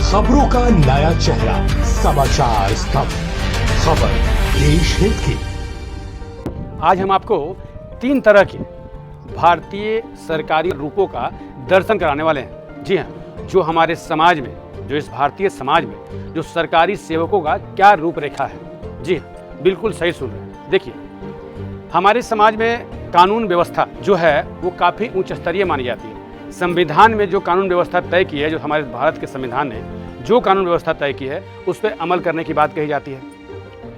खबरों का नया चेहरा, समाचार स्तंभ, खबर देश हित की। आज हम आपको 3 तरह के भारतीय सरकारी रूपों का दर्शन कराने वाले हैं। जी हाँ, जो हमारे समाज में, जो इस भारतीय समाज में जो सरकारी सेवकों का क्या रूपरेखा है। जी हाँ, बिल्कुल सही सुन रहे हैं। देखिए, हमारे समाज में कानून व्यवस्था जो है वो काफ़ी उच्च स्तरीय मानी जाती है। संविधान में जो कानून व्यवस्था तय की है, जो हमारे भारत के संविधान ने जो कानून व्यवस्था तय की है, उस पर अमल करने की बात कही जाती है।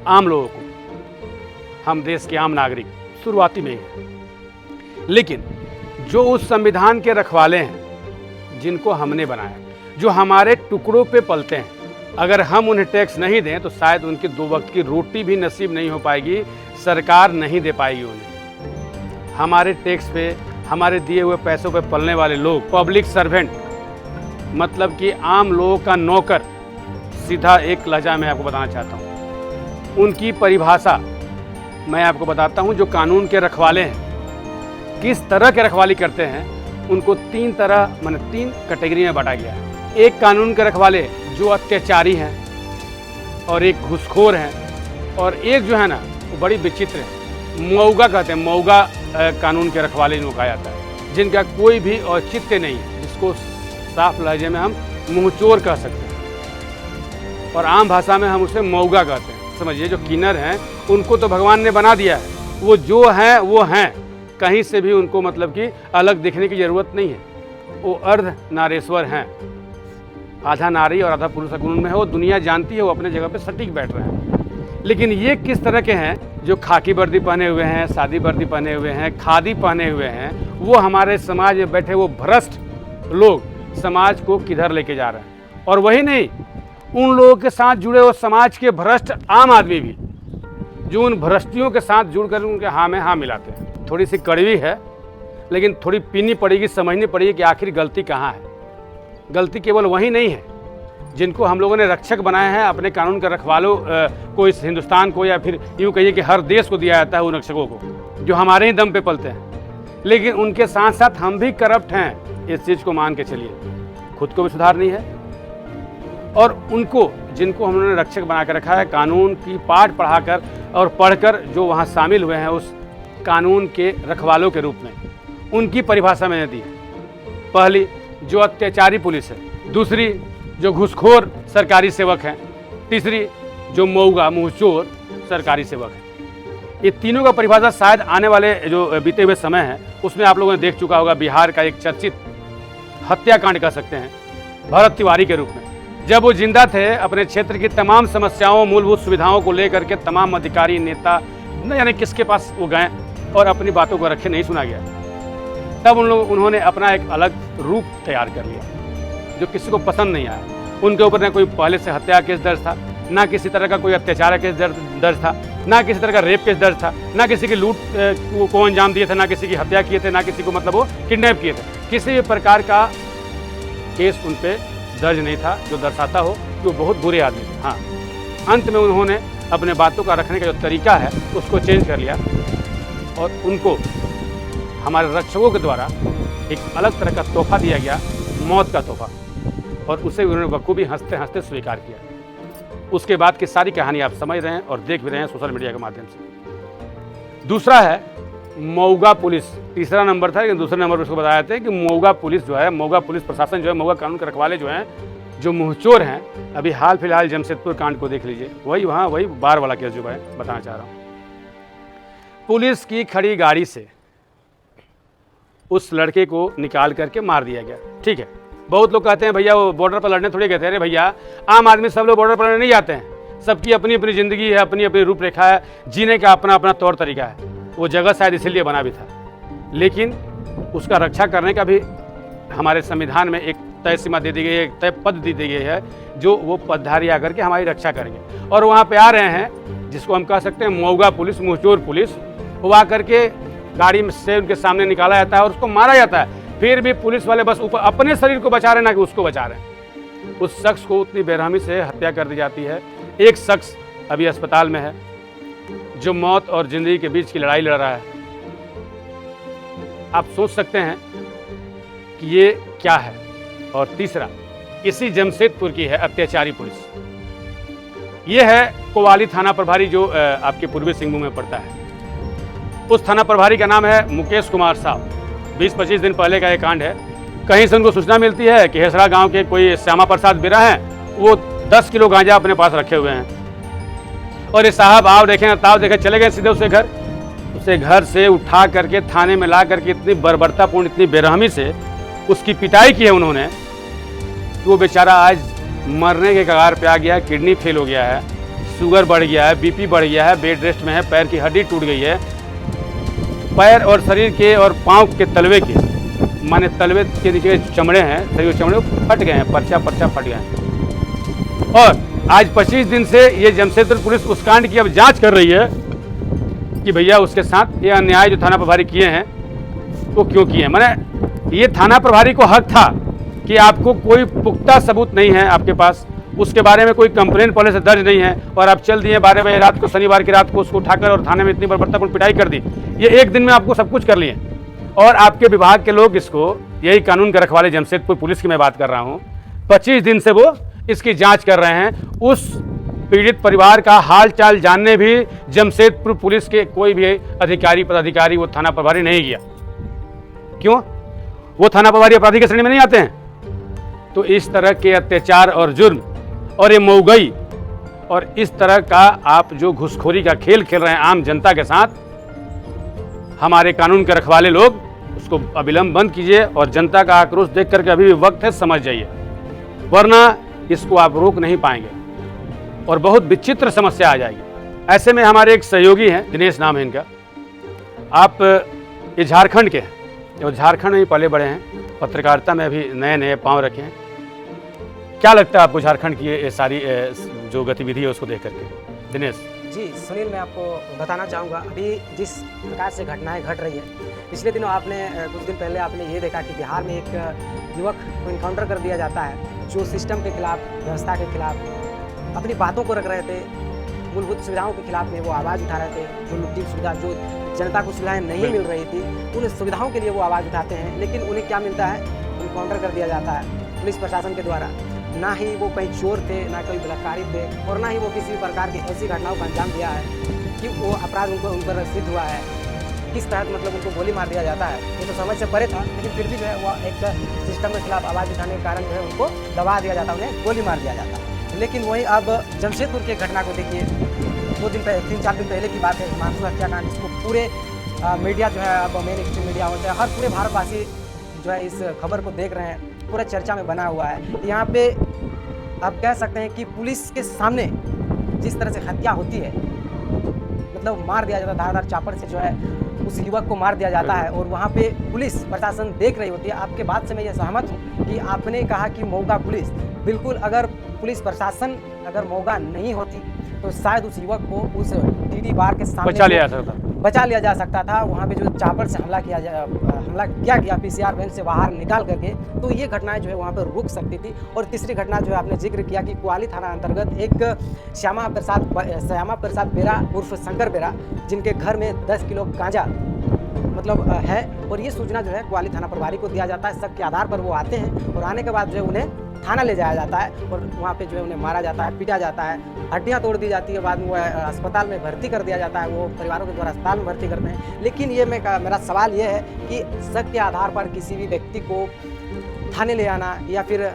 आम लोगों को, हम देश के आम नागरिक शुरुआती में ही हैं। लेकिन जो उस संविधान के रखवाले हैं, जिनको हमने बनाया, जो हमारे टुकड़ों पे पलते हैं, अगर हम उन्हें टैक्स नहीं दें तो शायद उनकी 2 वक्त की रोटी भी नसीब नहीं हो पाएगी, सरकार नहीं दे पाएगी उन्हें। हमारे टैक्स पे, हमारे दिए हुए पैसों पे पलने वाले लोग, पब्लिक सर्वेंट, मतलब कि आम लोगों का नौकर, सीधा एक लहजा में आपको बताना चाहता हूँ। उनकी परिभाषा मैं आपको बताता हूँ। जो कानून के रखवाले हैं, किस तरह के रखवाली करते हैं, उनको 3 तरह, माने 3 कैटेगरी में बांटा गया है। एक कानून के रखवाले जो अत्याचारी हैं, और एक घूसखोर हैं, और एक जो है ना वो बड़ी विचित्र है, मऊगा कहते हैं। मऊगा कानून के रखवाले इनको कहा जाता है, जिनका कोई भी औचित्य नहीं है, जिसको साफ लहजे में हम मुंहचोर कह सकते हैं, और आम भाषा में हम उसे मऊगा कहते हैं। समझिए, जो किन्नर हैं उनको तो भगवान ने बना दिया है, वो जो हैं वो हैं, कहीं से भी उनको मतलब कि अलग दिखने की ज़रूरत नहीं है। वो अर्ध नारेश्वर हैं, आधा नारी और आधा पुरुष गुण में है। वो दुनिया जानती है, वो अपने जगह पे सटीक बैठ रहे हैं। लेकिन ये किस तरह के हैं, जो खाकी वर्दी पहने हुए हैं, सादी वर्दी पहने हुए हैं, खादी पहने हुए हैं, वो हमारे समाज में बैठे वो भ्रष्ट लोग समाज को किधर लेके जा रहे हैं। और वही नहीं, उन लोगों के साथ जुड़े वो समाज के भ्रष्ट आम आदमी भी, जो उन भ्रष्टियों के साथ जुड़कर उनके हाँ में हाँ मिलाते हैं। थोड़ी सी कड़वी है, लेकिन थोड़ी पीनी पड़ेगी, समझनी पड़ेगी कि आखिर गलती कहाँ है। गलती केवल वही नहीं है जिनको हम लोगों ने रक्षक बनाए हैं, अपने कानून के रखवालों को, इस हिंदुस्तान को, या फिर यूँ कहिए कि हर देश को दिया जाता है उन रक्षकों को, जो हमारे ही दम पे पलते हैं। लेकिन उनके साथ साथ हम भी करप्ट हैं, इस चीज़ को मान के चलिए। खुद को भी सुधारनी है, और उनको, जिनको हम लोगों ने रक्षक बना के रखा है, कानून की पाठ पढ़ाकर और पढ़कर जो वहाँ शामिल हुए हैं उस कानून के रखवालों के रूप में, उनकी परिभाषा मैंने दी है। पहली, जो अत्याचारी पुलिस है। दूसरी, जो घूसखोर सरकारी सेवक हैं। तीसरी, जो मऊगा मुंहचोर सरकारी सेवक हैं। ये तीनों का परिभाषा शायद आने वाले जो बीते हुए समय है उसमें आप लोगों ने देख चुका होगा। बिहार का एक चर्चित हत्याकांड कह सकते हैं, भरत तिवारी के रूप में। जब वो जिंदा थे, अपने क्षेत्र की तमाम समस्याओं, मूलभूत सुविधाओं को लेकर के तमाम अधिकारी, नेता, न जाने किसके पास वो गए और अपनी बातों को रखे, नहीं सुना गया। तब उन्होंने अपना एक अलग रूप तैयार कर लिया, जो किसी को पसंद नहीं आया। उनके ऊपर न कोई पहले से हत्या केस दर्ज था, ना किसी तरह का कोई अत्याचार केस दर्ज था, ना किसी तरह का रेप केस दर्ज था, ना किसी की लूट को अंजाम दिए थे, ना किसी की हत्या किए थे, ना किसी को मतलब वो किडनैप किए थे। किसी भी प्रकार का केस उन पर दर्ज नहीं था जो दर्शाता हो कि वो बहुत बुरे आदमी थे। हाँ, अंत में उन्होंने अपने बातों का रखने का जो तरीका है उसको चेंज कर लिया, और उनको हमारे रक्षकों के द्वारा एक अलग तरह का तोहफा दिया गया, मौत का तोहफा, और उसे उन्होंने बखूबी हंसते हंसते स्वीकार किया। उसके बाद की सारी कहानी आप समझ रहे हैं और देख भी रहे हैं सोशल मीडिया के माध्यम से। दूसरा है मऊगा पुलिस। तीसरा नंबर था, लेकिन दूसरे नंबर पर उसको बताया जाता है कि मऊगा पुलिस जो है, मऊगा पुलिस प्रशासन जो है, मऊगा कानून के रखवाले जो हैं, जो मुंहचोर हैं। अभी हाल फिलहाल जमशेदपुर कांड को देख लीजिए, वही बार वाला केस जो है बताना चाह रहा हूँ। पुलिस की खड़ी गाड़ी से उस लड़के को निकाल करके मार दिया गया। ठीक है, बहुत लोग कहते हैं भैया वो बॉर्डर पर लड़ने थोड़ी कहते हैं। अरे भैया, आम आदमी सब लोग बॉर्डर पर लड़ने नहीं जाते हैं, सबकी अपनी अपनी ज़िंदगी है, अपनी अपनी रूपरेखा है, जीने का अपना अपना तौर तरीका है। वो जगह शायद इसीलिए बना भी था, लेकिन उसका रक्षा करने का भी हमारे संविधान में एक तय सीमा दे दी गई है, एक तय पद दी गई है, जो वो पदधारी आकर के हमारी रक्षा करेंगे। और वहाँ पे आ रहे हैं, जिसको हम कह सकते हैं मऊगा पुलिस, मुंहचोर पुलिस, वो आकर के गाड़ी में से उनके सामने निकाला जाता है और उसको मारा जाता है। फिर भी पुलिस वाले बस ऊपर अपने शरीर को बचा रहे, ना कि उसको बचा रहे हैं। उस शख्स को उतनी बेरहमी से हत्या कर दी जाती है। एक शख्स अभी अस्पताल में है, जो मौत और जिंदगी के बीच की लड़ाई लड़ रहा है। आप सोच सकते हैं कि ये क्या है। और तीसरा, इसी जमशेदपुर की है अत्याचारी पुलिस। ये है कोवाली थाना प्रभारी जो आपके पूर्वी सिंहभूम में पड़ता है। उस थाना प्रभारी का नाम है मुकेश कुमार साहब। 20-25 दिन पहले का ये कांड है। कहीं से उनको सूचना मिलती है कि हेसरा गांव के कोई श्यामा प्रसाद बिरा हैं, वो 10 किलो गांजा अपने पास रखे हुए हैं। और ये साहब आओ देखें ताव देखें चले गए सीधे उसे घर से उठा करके थाने में ला करके इतनी बर्बरतापूर्ण, इतनी बेरहमी से उसकी पिटाई की है उन्होंने कि वो बेचारा आज मरने के कगार पे आ गया है। किडनी फेल हो गया है, शुगर बढ़ गया है, बीपी बढ़ गया है, बेड रेस्ट में है, पैर की हड्डी टूट गई है। पैर और शरीर के और पाँव के तलवे के माने तलवे के नीचे चमड़े हैं, शरीर के चमड़े फट गए हैं, पर्चा फट गए हैं। और आज 25 दिन से ये जमशेदपुर पुलिस उस कांड की अब जांच कर रही है कि भैया उसके साथ ये अन्याय जो थाना प्रभारी किए हैं वो क्यों किए हैं। माने ये थाना प्रभारी को हक था कि आपको कोई पुख्ता सबूत नहीं है आपके पास, उसके बारे में कोई कंप्लेंट पहले से दर्ज नहीं है, और आप चल दिए 12 बजे रात को, शनिवार की रात को उसको उठाकर और थाने में इतनी बर्बरतापूर्ण पिटाई कर दी। ये एक दिन में आपको सब कुछ कर लिए। और आपके विभाग के लोग इसको, यही कानून के रखवाले जमशेदपुर पुलिस की मैं बात कर रहा हूँ, 25 दिन से वो इसकी जांच कर रहे हैं। उस पीड़ित परिवार का हाल चाल जानने भी जमशेदपुर पुलिस के कोई भी अधिकारी पदाधिकारी वो थाना प्रभारी नहीं गया। क्यों? वो थाना प्रभारी अपराधी की श्रेणी में नहीं आते हैं। तो इस तरह के अत्याचार और जुर्म और ये मऊगई और इस तरह का आप जो घुसखोरी का खेल खेल रहे हैं आम जनता के साथ, हमारे कानून के रखवाले लोग उसको अविलंब बंद कीजिए। और जनता का आक्रोश देख करके अभी भी वक्त है, समझ जाइए, वरना इसको आप रोक नहीं पाएंगे और बहुत विचित्र समस्या आ जाएगी। ऐसे में हमारे एक सहयोगी हैं, दिनेश नाम है इनका। आप ये झारखंड के हैं और झारखंड में ही पले बड़े हैं, पत्रकारिता में अभी नए पांव रखे हैं। क्या लगता है आपको झारखंड की ये सारी जो गतिविधि है उसको देख करके? दिनेश जी सुनील, मैं आपको बताना चाहूँगा अभी जिस प्रकार से घटनाएं घट रही है। पिछले दिनों आपने कुछ दिन पहले आपने ये देखा कि बिहार में एक युवक को इनकाउंटर कर दिया जाता है जो सिस्टम के खिलाफ, व्यवस्था के खिलाफ अपनी बातों को रख रहे थे, मूलभूत सुविधाओं के खिलाफ में वो आवाज़ उठा रहे थे। जो लुट्टी सुविधा, जो जनता को सुविधाएं नहीं मिल रही थी, उन सुविधाओं के लिए वो आवाज़ उठाते हैं, लेकिन उन्हें क्या मिलता है? इनकाउंटर कर दिया जाता है पुलिस प्रशासन के द्वारा। ना ही वो कहीं चोर थे, ना कोई बलात्कारी थे, और ना ही वो किसी प्रकार की ऐसी घटनाओं का अंजाम दिया है कि वो अपराध उन पर सिद्ध हुआ है। किस तरह मतलब उनको गोली मार दिया जाता है, ये तो समझ से परे था, लेकिन फिर भी जो है वो एक सिस्टम के खिलाफ आवाज़ उठाने के कारण जो है उनको दबा दिया जाता, उन्हें गोली मार दिया जाता। लेकिन वहीं अब जमशेदपुर की घटना को देखिए, 3-4 दिन पहले की बात है। हिमांशु हत्याकांड, जिसको पूरे मीडिया जो है, अब मेन स्ट्रीम मीडिया होता है, हर पूरे भारतवासी जो है इस खबर को देख रहे हैं, पूरा चर्चा में बना हुआ है। यहाँ पे आप कह सकते हैं कि पुलिस के सामने जिस तरह से हत्या होती है, मतलब मार दिया जाता है, धारदार चापड़ से जो है उस युवक को मार दिया जाता है, और वहाँ पे पुलिस प्रशासन देख रही होती है। आपके बात से मैं ये सहमत हूँ कि आपने कहा कि मौगा पुलिस, बिल्कुल अगर पुलिस प्रशासन अगर मौगा नहीं होती तो शायद उस युवक को उस टीडी बार के सामने बचा लिया जा सकता था। वहाँ पे जो चापड़ से हमला किया गया पीसीआर वैन से बाहर निकाल करके, तो ये घटनाएं जो है वहाँ पर रुक सकती थी। और तीसरी घटना जो है आपने जिक्र किया कि कोवाली थाना अंतर्गत एक श्यामा प्रसाद बेरा उर्फ शंकर बेरा, जिनके घर में 10 किलो गांजा मतलब है, और ये सूचना जो है कोवाली थाना प्रभारी को दिया जाता है। शक के आधार पर वो आते हैं और आने के बाद जो है उन्हें थाना ले जाया जाता है और वहाँ पे जो है उन्हें मारा जाता है, पीटा जाता है, हड्डियाँ तोड़ दी जाती है, बाद में वो अस्पताल में भर्ती कर दिया जाता है। वो परिवारों के द्वारा अस्पताल में भर्ती करते हैं। लेकिन ये मेरा सवाल ये है कि शक के आधार पर किसी भी व्यक्ति को थाने ले आना या फिर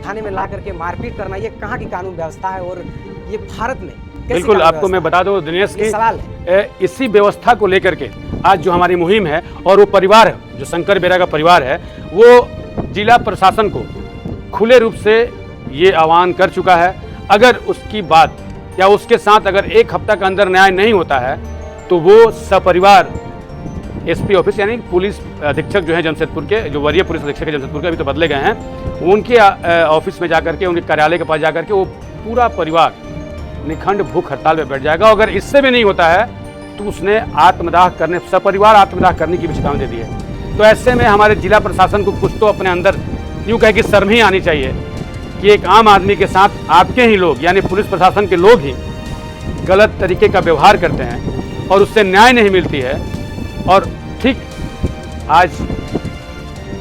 थाने में ला करके मारपीट करना, ये कहाँ की कानून व्यवस्था है और ये भारत में? बिल्कुल, आपको मैं बता दूं दिनेश की सवाल है। इसी व्यवस्था को लेकर के आज जो हमारी मुहिम है, और वो परिवार जो शंकर बेरा का परिवार है, वो जिला प्रशासन को खुले रूप से ये आह्वान कर चुका है। अगर उसकी बात या उसके साथ अगर 1 हफ्ता के अंदर न्याय नहीं होता है तो वो सपरिवार एसपी ऑफिस यानी पुलिस अधीक्षक जो है जमशेदपुर के, जो वरीय पुलिस अधीक्षक है जमशेदपुर के, अभी तो बदले गए हैं, उनके ऑफिस में जाकर के, उनके कार्यालय के पास जाकर के वो पूरा परिवार निखंड भूख हड़ताल में बैठ जाएगा। अगर इससे भी नहीं होता है तो उसने आत्मदाह करने, सपरिवार आत्मदाह करने की भी चेतावनी दे दी है। तो ऐसे में हमारे जिला प्रशासन को कुछ तो अपने अंदर यूँ कह कि शर्म ही आनी चाहिए कि एक आम आदमी के साथ आपके ही लोग यानी पुलिस प्रशासन के लोग ही गलत तरीके का व्यवहार करते हैं और उससे न्याय नहीं मिलती है। और ठीक आज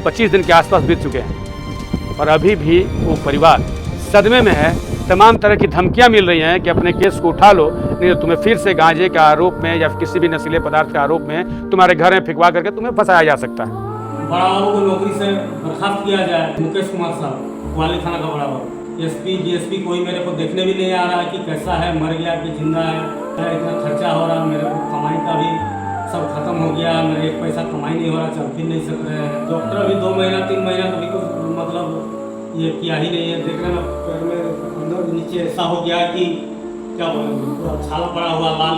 25 दिन के आसपास बीत चुके हैं और अभी भी वो परिवार सदमे में है। तमाम तरह की धमकियां मिल रही हैं कि अपने केस को उठा लो, नहीं तो तुम्हें फिर से गांजे के आरोप में या किसी भी नशीले पदार्थ के आरोप में तुम्हारे घर में फिकवा करके तुम्हें फंसाया जा सकता है। बड़ा बाबू को नौकरी से बर्खास्त किया जाए। मुकेश कुमार साहब, ग्वालियर थाना का बड़ा बाबू, एसपी डीएसपी कोई मेरे को देखने भी नहीं आ रहा है कि कैसा है, मर गया कि जिंदा है। इतना खर्चा हो रहा, मेरे को कमाई का भी सब खत्म हो गया, मेरे एक पैसा कमाई नहीं हो रहा, चल फिर नहीं सक रहे हैं। डॉक्टर अभी 2 महीना 3 महीना कभी कुछ मतलब ये किया ही नहीं है। देख रहे हैं पैर में अंदर नीचे ऐसा हो गया कि क्या बोलेंगे, पूरा छाला पड़ा हुआ लाल,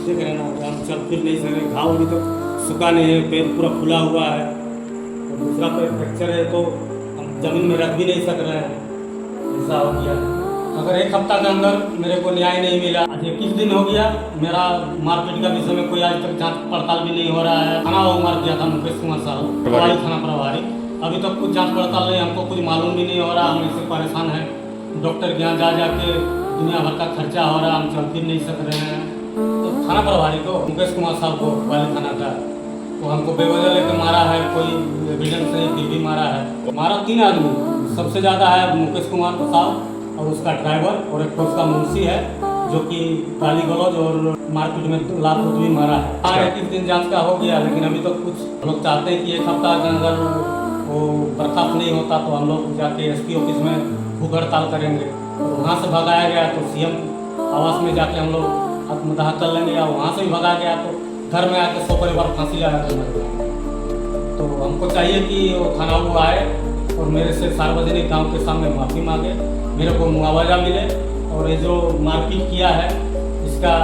देख रहे हैं ना, हम चल फिर नहीं सक रहे। घाव अभी तो सूखा नहीं है, पैर पूरा खुला हुआ है, और दूसरा पैर फ्रैक्चर है तो हम जमीन में रख भी नहीं सक रहे हैं, ऐसा हो गया। अगर 1 हफ्ता के अंदर मेरे को न्याय नहीं मिला, आज 21 दिन हो गया, मेरा मारपीट का विषय में कोई आज तक जांच पड़ताल भी नहीं हो रहा है। थाना वो मार दिया था मुकेश कुमार साहब, ग्वालियर थाना प्रभारी, अभी तक कुछ जांच पड़ताल नहीं, हमको कुछ मालूम भी नहीं हो रहा। हम इससे परेशान हैं, डॉक्टर के यहाँ जा जाके दुनिया भर का खर्चा हो रहा, हम चल फिर नहीं सक रहे हैं। तो थाना प्रभारी को, मुकेश कुमार साहब को, ग्वालियर थाना का, वो हमको बेवजह लेकर मारा है, कोई एविडेंस नहीं, फिर भी मारा है। मारा 3 आदमी, सबसे ज़्यादा है मुकेश कुमार साहब और उसका ड्राइवर, और एक तो उसका मुंशी है जो कि गाली गलौज और मारपीट में लात भी मारा है। 21 दिन जांच का हो गया, लेकिन अभी तो कुछ लोग चाहते हैं कि 1 हफ्ता के अंदर वो बर्खास्त नहीं होता तो हम लोग जाके एसपी ऑफिस में भूख हड़ताल करेंगे। और वहाँ से भगाया गया तो सीएम आवास में जाके हम लोग आत्मदाह कर लेंगे, या वहाँ से भी भगा गया तो घर में आके 100 परिवार फांसी लगा कर मर। तो हमको चाहिए कि वो थाना वो आए और मेरे से सार्वजनिक गांव के सामने माफ़ी मांगे, मेरे को मुआवजा मिले, और ये जो मारपीट किया है इसका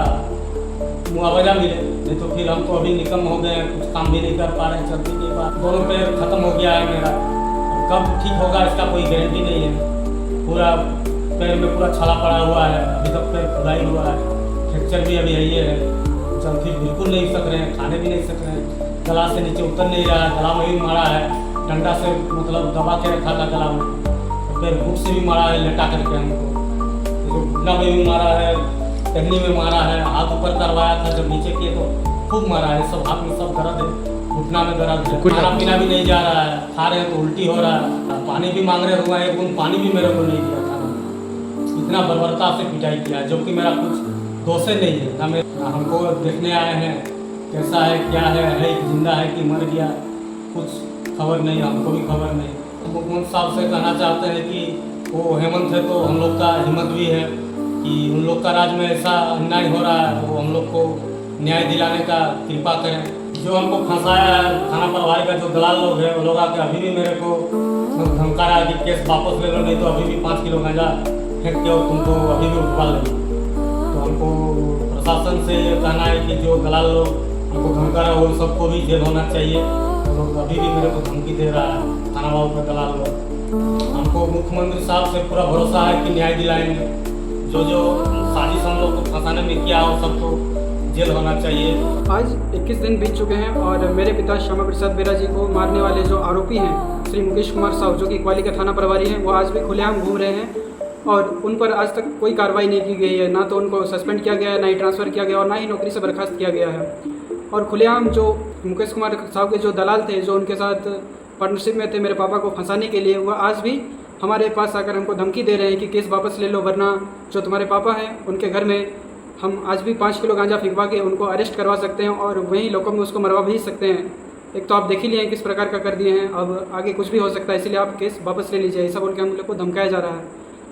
मुआवजा मिले, नहीं तो फिर हम तो अभी निकम्म हो गए हैं, कुछ काम भी नहीं कर पा रहे हैं। चलती के बाद दोनों पैर खत्म हो गया है मेरा, कब ठीक होगा इसका कोई गारंटी नहीं है। पूरा पैर में पूरा छाला पड़ा हुआ है, अभी तक पैर खुला ही हुआ है, फ्रैक्चर भी अभी यही है, चल फिर बिल्कुल नहीं सक रहे हैं, खाने भी नहीं सक रहे हैं, गला से नीचे उतर नहीं रहा है, गला में भी मारा है, डंडा से मतलब दबा के रखा था गला में, फिर बुट से भी मारा है लेटा करके हमको, घुटना में भी मारा है, टहनी में मारा है, हाथ ऊपर करवाया था जब नीचे किए तो खूब मारा है, सब हाथ में सब दर्द है, घुटना में दर्द है, खाना पीना भी नहीं जा रहा है, खा रहे हैं तो उल्टी हो रहा है, पानी भी मांग रहे हुए हैं, 1 बूंद पानी भी मेरे को नहीं दिया खाना में। इतना बर्बरता से पिटाई किया, जबकि मेरा कुछ दोष नहीं है, ना हमको देखने आए हैं कैसा है क्या है कि जिंदा है कि मर गया, कुछ खबर नहीं, हमको भी खबर नहीं। मुख्यमंत्री साहब से कहना चाहते हैं कि वो हेमंत है तो हम लोग का हिम्मत भी है कि उन लोग का राज्य में ऐसा अन्याय हो रहा है, वो हम लोग को न्याय दिलाने का कृपा करें। जो हमको फंसाया है थाना प्रभारी का जो दलाल लोग है, वो लोग आके अभी भी मेरे को धमका रहा है कि केस वापस ले लो, नहीं तो अभी भी 5 किलो गांजा फेंक के और तुमको अभी भी उठवा लेंगे। तो हमको प्रशासन से ये कहना है कि जो दलाल लोग हमको धमका रहा है उन सबको भी जेल होना चाहिए। लोग अभी भी मेरे को धमकी दे रहा है थाना बाबू का दलाल लोग। हमको मुख्यमंत्री साहब से पूरा भरोसा है कि न्याय दिलाएंगे, जो साजिश हम लोग को फंसाने में किया हो सबको जेल होना चाहिए। आज 21 दिन बीत चुके हैं और मेरे पिता श्यामा प्रसाद बेरा जी को मारने वाले जो आरोपी हैं श्री मुकेश कुमार साहू, जो कि ग्वालियर के थाना प्रभारी हैं, वो आज भी खुलेआम घूम रहे हैं और उन पर आज तक कोई कार्रवाई नहीं की गई है। ना तो उनको सस्पेंड किया गया है, ना ही ट्रांसफ़र किया गया और ना ही नौकरी से बर्खास्त किया गया है। और खुलेआम जो मुकेश कुमार साहू के जो दलाल थे, जो उनके साथ पार्टनरशिप में थे मेरे पापा को फंसाने के लिए, वह आज भी हमारे पास आकर हमको धमकी दे रहे हैं कि केस वापस ले लो, वरना जो तुम्हारे पापा हैं उनके घर में हम आज भी 5 किलो गांजा फिकवा के उनको अरेस्ट करवा सकते हैं और वहीं लोगों में उसको मरवा भी सकते हैं। एक तो आप देख ही लिए किस प्रकार का कर दिए हैं, अब आगे कुछ भी हो सकता है, इसलिए आप केस वापस ले लीजिए, ऐसा बोल के हम लोग को धमकाया जा रहा है।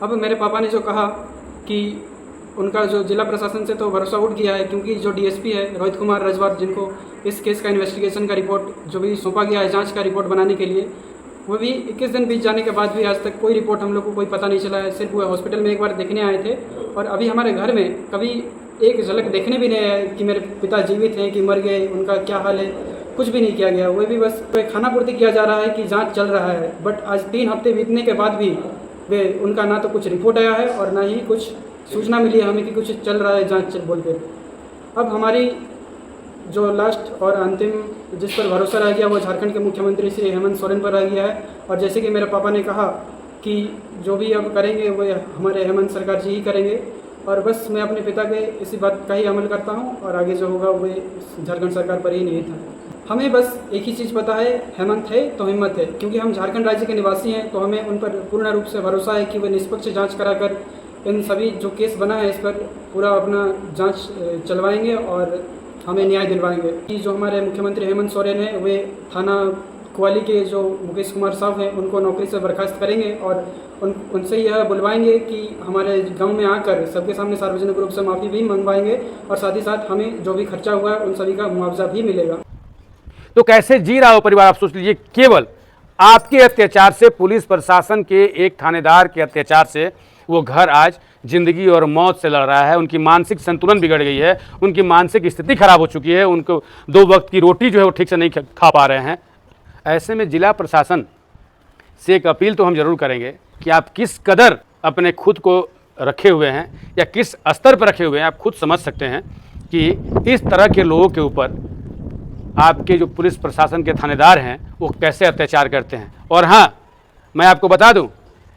अब मेरे पापा ने जो कहा कि उनका जो जिला प्रशासन से तो भरोसा उठ गया है, क्योंकि जो डीएसपी है रोहित कुमार रजवार, जिनको इस केस का इन्वेस्टिगेशन का रिपोर्ट जो भी सौंपा गया है जांच का रिपोर्ट बनाने के लिए, वो भी 21 दिन बीत जाने के बाद भी आज तक कोई रिपोर्ट हम लोग को कोई पता नहीं चला है। सिर्फ वो हॉस्पिटल में एक बार देखने आए थे और अभी हमारे घर में कभी एक झलक देखने भी नहीं आया कि मेरे पिता जीवित हैं कि मर गए, उनका क्या हाल है, कुछ भी नहीं किया गया। वो भी बस खाना पूर्ति किया जा रहा है कि जांच चल रहा है, बट आज 3 हफ्ते बीतने के बाद भी वे उनका ना तो कुछ रिपोर्ट आया है और ना ही कुछ सूचना मिली है हमें कि कुछ चल रहा है जांच बोल के। अब हमारी जो लास्ट और अंतिम जिस पर भरोसा रह गया वो झारखंड के मुख्यमंत्री श्री हेमंत सोरेन पर रह गया है। और जैसे कि मेरे पापा ने कहा कि जो भी अब करेंगे वो हमारे हेमंत सरकार जी ही करेंगे, और बस मैं अपने पिता के इसी बात का ही अमल करता हूँ और आगे जो होगा वो झारखंड सरकार पर ही नहीं था। हमें बस एक ही चीज़ पता है, हेमंत है तो हिम्मत है, क्योंकि हम झारखंड राज्य के निवासी हैं तो हमें उन पर पूर्ण रूप से भरोसा है कि वे निष्पक्ष जांच कराकर इन सभी जो केस बना है इस पर पूरा अपना जांच चलवाएंगे और हमें न्याय दिलवाएंगे। कि जो हमारे मुख्यमंत्री हेमंत सोरेन हैं वे थाना कोतवाली के जो मुकेश कुमार साहब हैं उनको नौकरी से बर्खास्त करेंगे और उनसे यह बुलवाएंगे कि हमारे गांव में आकर सबके सामने सार्वजनिक रूप से माफ़ी भी मंगवाएंगे और साथ ही साथ हमें जो भी खर्चा हुआ है उन सभी का मुआवजा भी मिलेगा। तो कैसे जी रहा हो परिवार, आप सोच लीजिए। केवल आपके अत्याचार से, पुलिस प्रशासन के एक थानेदार के अत्याचार से वो घर आज जिंदगी और मौत से लड़ रहा है। उनकी मानसिक संतुलन बिगड़ गई है, उनकी मानसिक स्थिति खराब हो चुकी है, उनको 2 वक्त की रोटी जो है वो ठीक से नहीं खा पा रहे हैं। ऐसे में जिला प्रशासन से एक अपील तो हम जरूर करेंगे कि आप किस कदर अपने खुद को रखे हुए हैं या किस स्तर पर रखे हुए हैं। आप खुद समझ सकते हैं कि इस तरह के लोगों के ऊपर आपके जो पुलिस प्रशासन के थानेदार हैं वो कैसे अत्याचार करते हैं। और हाँ, मैं आपको बता दूं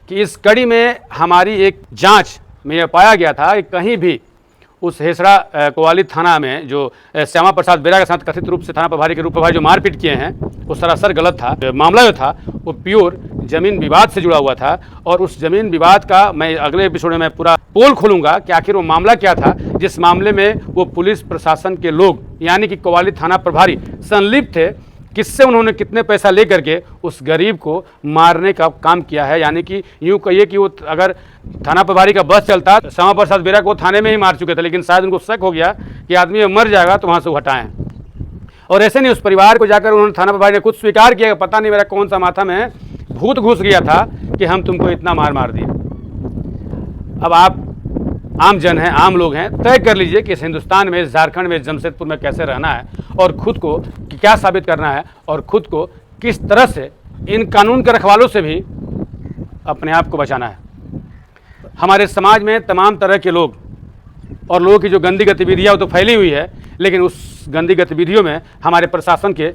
कि इस कड़ी में हमारी एक जांच में यह पाया गया था कि कहीं भी उस हेसड़ा कोतवाली थाना में जो श्यामा प्रसाद बेरा के साथ कथित रूप से थाना प्रभारी के रूप प्रभारी जो मारपीट किए हैं वो सरासर गलत था। मामला जो था वो प्योर जमीन विवाद से जुड़ा हुआ था और उस जमीन विवाद का मैं अगले एपिसोड में मैं पूरा पोल खोलूंगा कि आखिर वो मामला क्या था जिस मामले में वो पुलिस प्रशासन के लोग यानी कि कोतवाली थाना प्रभारी संलिप्त थे, किससे उन्होंने कितने पैसा लेकर के उस गरीब को मारने का काम किया है। यानी कि यूँ कहिए कि वो अगर थाना प्रभारी का बस चलता श्यामा प्रसाद बेरा को थाने में ही मार चुके थे, लेकिन शायद उनको शक हो गया कि आदमी मर जाएगा तो वहाँ से हटाएं। और ऐसे नहीं, उस परिवार को जाकर उन्होंने थाना प्रभारी ने खुद स्वीकार किया, पता नहीं मेरा कौन सा माथा में भूत घुस गया था कि हम तुमको इतना मार दिया। अब आप आम जन हैं, आम लोग हैं, तय कर लीजिए कि इस हिंदुस्तान में, इस झारखंड में, जमशेदपुर में कैसे रहना है और खुद को क्या साबित करना है और खुद को किस तरह से इन कानून के रखवालों से भी अपने आप को बचाना है। हमारे समाज में तमाम तरह के लोग और लोगों की जो गंदी गतिविधियाँ वो तो फैली हुई है, लेकिन उस गंदी गतिविधियों में हमारे प्रशासन के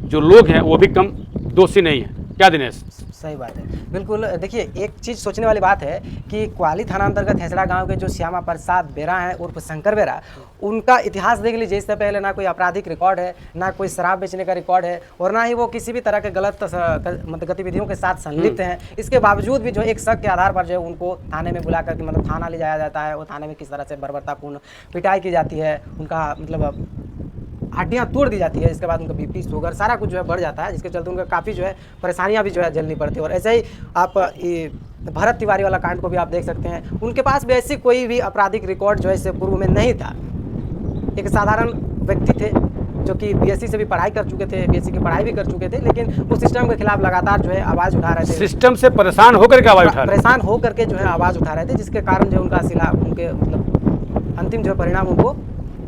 जो लोग हैं वो भी कम दोषी नहीं हैं। क्या दिनेश? सही बात है, बिल्कुल। देखिए, एक चीज़ सोचने वाली बात है कि कोतवाली थाना अंतर्गत हेसड़ा गांव के जो श्यामा प्रसाद बेरा हैं उर्फ शंकर बेरा, उनका इतिहास देख लीजिए। इससे पहले ना कोई आपराधिक रिकॉर्ड है, ना कोई शराब बेचने का रिकॉर्ड है और ना ही वो किसी भी तरह के गलत मतलब गतिविधियों के साथ संलिप्त हैं। इसके बावजूद भी जो एक शक के आधार पर जो है उनको थाने में बुला करके मतलब थाना ले जाया जाता है और थाने में किस तरह से बर्बरतापूर्ण पिटाई की जाती है, उनका मतलब हड्डियाँ तोड़ दी जाती है। इसके बाद उनका बीपी, शुगर सारा कुछ जो है बढ़ जाता है, जिसके चलते उनका काफ़ी जो है परेशानियाँ भी जो है झेलनी पड़ती है। और ऐसे ही आप ये भरत तिवारी वाला कांड को भी आप देख सकते हैं, उनके पास भी ऐसी कोई भी आपराधिक रिकॉर्ड जो है इससे पूर्व में नहीं था। एक साधारण व्यक्ति थे जो कि बीएससी से भी पढ़ाई कर चुके थे, बीएससी की पढ़ाई भी कर चुके थे, लेकिन उस सिस्टम के खिलाफ लगातार जो है आवाज़ उठा रहे थे। सिस्टम से परेशान होकर के आवाज़ उठा रहे थे, परेशान होकर के जो है आवाज़ उठा रहे थे, जिसके कारण जो उनका सिला उनके मतलब अंतिम जो परिणाम उनको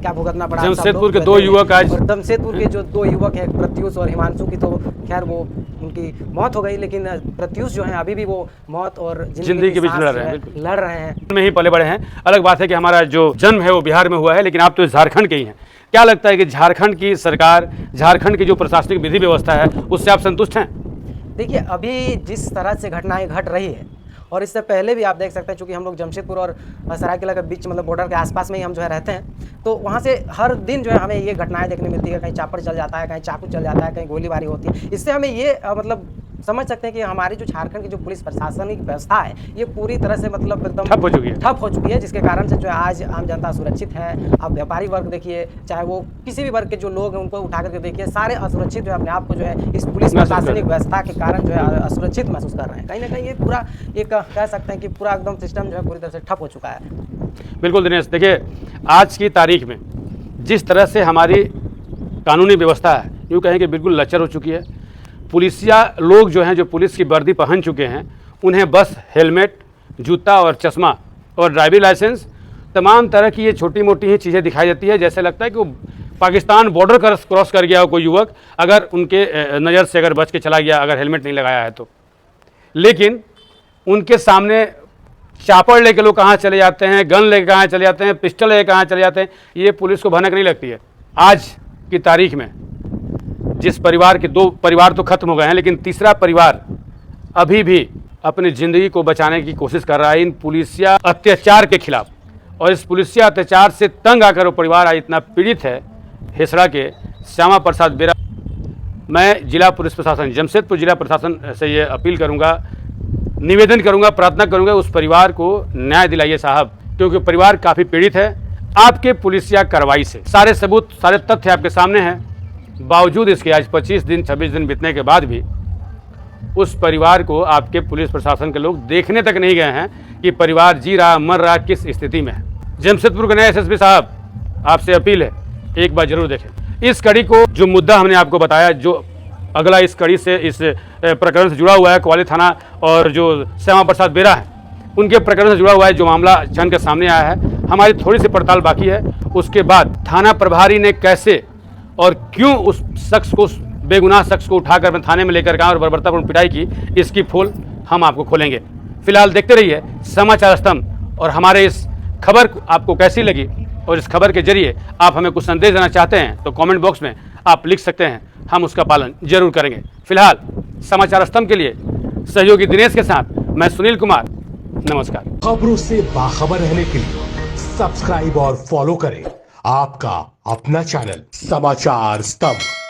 क्या भुगतना पड़ा। जमशेदपुर के 2 युवक आज, जमशेदपुर के जो 2 युवक हैं प्रत्युष और हिमांशु की, तो खैर वो उनकी मौत हो गई, लेकिन प्रत्युष जो है अभी भी वो मौत और जिंदगी के बीच लड़ रहे हैं में ही पले बड़े हैं। अलग बात है कि हमारा जो जन्म है वो बिहार में हुआ है, लेकिन आप तो झारखंड के ही हैं। क्या लगता है कि झारखंड की सरकार, झारखंड की जो प्रशासनिक विधि व्यवस्था है उससे आप संतुष्ट हैं? देखिए, अभी जिस तरह से घटनाएं घट रही है और इससे पहले भी आप देख सकते हैं, चूँकि हम लोग जमशेदपुर और सरायकेला के बीच मतलब बॉर्डर के आसपास में ही हम जो है रहते हैं, तो वहाँ से हर दिन जो है हमें ये घटनाएं देखने मिलती है। कहीं चापड़ चल जाता है, कहीं चाकू चल जाता है, कहीं गोलीबारी होती है। इससे हमें ये मतलब समझ सकते हैं कि हमारी जो झारखंड की जो पुलिस प्रशासनिक व्यवस्था है ये पूरी तरह से मतलब एकदम ठप हो चुकी है, जिसके कारण से जो है आज आम जनता सुरक्षित है। आप व्यापारी वर्ग देखिए, चाहे वो किसी भी वर्ग के जो लोग हैं उनको उठा करके देखिए, सारे असुरक्षित जो है अपने आप को जो है इस पुलिस प्रशासनिक व्यवस्था के कारण जो है असुरक्षित महसूस कर रहे हैं। कहीं ना कहीं ये पूरा एक कह सकते हैं कि पूरा एकदम सिस्टम जो है पूरी तरह से ठप हो चुका है। बिल्कुल दिनेश, देखिए आज की तारीख में जिस तरह से हमारी कानूनी व्यवस्था है यूँ कहें कि बिल्कुल लचर हो चुकी है। पुलिसिया लोग जो हैं, जो पुलिस की वर्दी पहन चुके हैं, उन्हें बस हेलमेट, जूता और चश्मा और ड्राइविंग लाइसेंस, तमाम तरह की ये छोटी मोटी ही चीज़ें दिखाई देती है। जैसे लगता है कि वो पाकिस्तान बॉर्डर क्रॉस कर गया हो कोई युवक, अगर उनके नज़र से अगर बच के चला गया, अगर हेलमेट नहीं लगाया है तो। लेकिन उनके सामने चापड़ लेके लोग कहाँ चले जाते हैं, गन लेके कहाँ चले जाते हैं, पिस्टल लेके कहाँ चले जाते हैं, ये पुलिस को भनक नहीं लगती है। आज की तारीख में जिस परिवार के 2 परिवार तो खत्म हो गए हैं, लेकिन तीसरा परिवार अभी भी अपनी ज़िंदगी को बचाने की कोशिश कर रहा है इन पुलिसिया अत्याचार के खिलाफ। और इस पुलिसिया अत्याचार से तंग आकर वो परिवार आज इतना पीड़ित है। हेसड़ा के श्यामा प्रसाद बेरा मैं जिला पुलिस प्रशासन, जमशेदपुर जिला प्रशासन से ये अपील करूंगा, निवेदन करूंगा, प्रार्थना करूंगा, उस परिवार को न्याय दिलाइए साहब, क्योंकि परिवार काफ़ी पीड़ित है आपके पुलिसिया कार्रवाई से। सारे सबूत, सारे तथ्य आपके सामने हैं, बावजूद इसके आज 25 दिन 26 दिन बीतने के बाद भी उस परिवार को आपके पुलिस प्रशासन के लोग देखने तक नहीं गए हैं कि परिवार जी रहा, मर रहा, किस स्थिति में है। जमशेदपुर के नए एसएसपी साहब, आपसे अपील है, एक बार जरूर देखें इस कड़ी को। जो मुद्दा हमने आपको बताया, जो अगला इस कड़ी से, इस प्रकरण से जुड़ा हुआ है, कोतवाली थाना और जो श्यामा प्रसाद बेरा है उनके प्रकरण से जुड़ा हुआ है, जो मामला छन के सामने आया है, हमारी थोड़ी सी पड़ताल बाकी है। उसके बाद थाना प्रभारी ने कैसे और क्यों उस शख्स को, बेगुनाह शख्स को उठाकर अपने थाने में लेकर गए और बर्बरतापूर्ण पिटाई की, इसकी पोल हम आपको खोलेंगे। फिलहाल देखते रहिए समाचार स्तंभ, और हमारे इस खबर आपको कैसी लगी और इस खबर के जरिए आप हमें कुछ संदेश देना चाहते हैं तो कमेंट बॉक्स में आप लिख सकते हैं, हम उसका पालन जरूर करेंगे। फिलहाल समाचार स्तंभ के लिए सहयोगी दिनेश के साथ मैं सुनील कुमार, नमस्कार। खबरों से बाखबर रहने के लिए सब्सक्राइब और फॉलो करें आपका अपना चैनल समाचार स्तंभ।